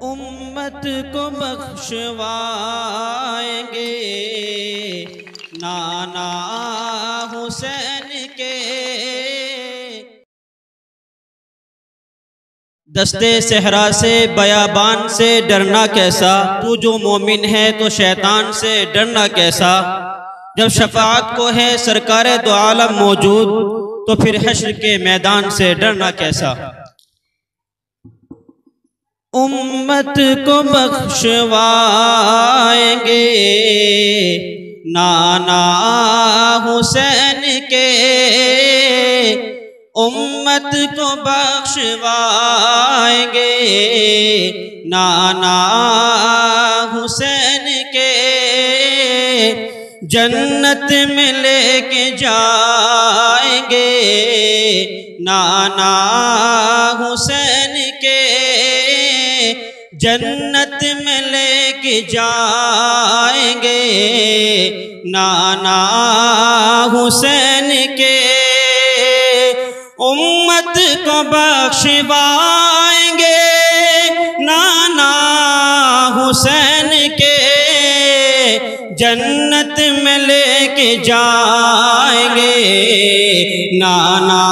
امت کو بخشوائیں گے نانا حسین کے۔ دستے صحرا سے بیابان سے ڈرنا کیسا، تو جو مومن ہے تو شیطان سے ڈرنا کیسا۔ جب شفاعت کو ہے سرکار دو عالم موجود، تو پھر حشر کے میدان سے ڈرنا کیسا۔ امت کو بخشوائیں گے نانا حسین کے، امت کو بخشوائیں گے نانا حسین کے، جنت میں لے کے جائیں گے نانا حسین کے، جنت میں لے کے جائیں گے نانا حسین کے، امت کو بخشوائیں گے نانا حسین کے، جنت میں لے کے جائیں گے نانا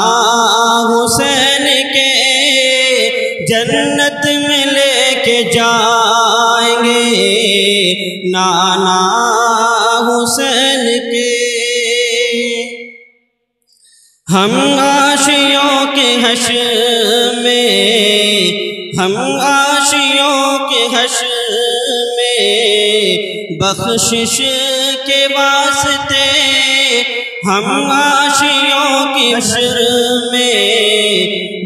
حسین کے، جنت میں لے کے جائیں گے نانا حسین کے۔ ہم عاشقوں کے حشر میں، ہم عاشقوں کے حشر میں بخشش کے واسطے، ہم عاشقوں کے حشر میں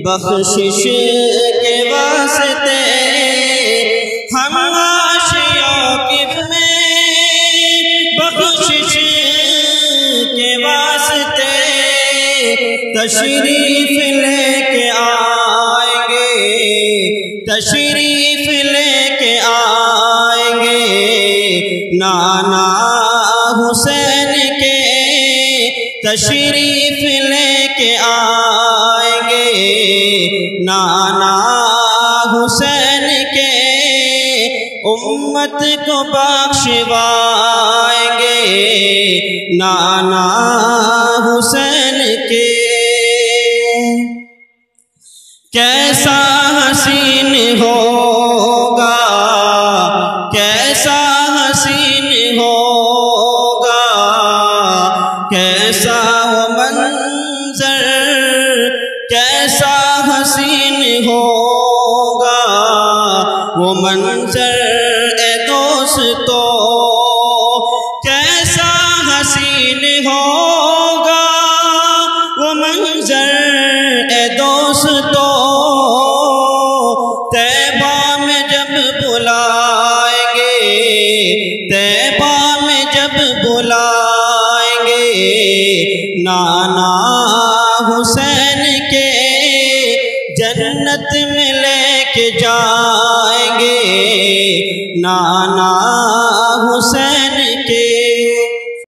بخشش کے واسطے، ہم عاشقوں کے میں بخشش کے واسطے تشریف لے کے آئیں گے، تشریف لے کے آئیں گے نانا حسین کے، تشریف لے کے آئیں گے نانا حسین کے، امت کو بخشوائیں گے نانا حسین کے۔ کیسا حسین ہوگا، کیسا حسین ہوگا، کیسا وہ منظر، کیسا حسین ہوگا وہ منظر اے دوستو، کیسا حسین ہوگا وہ منظر اے دوستو، طیبہ میں جب بلائیں گے، طیبہ میں جب بلائیں گے نانا حسین کے، جنت میں لے کے جائیں گے نانا حسین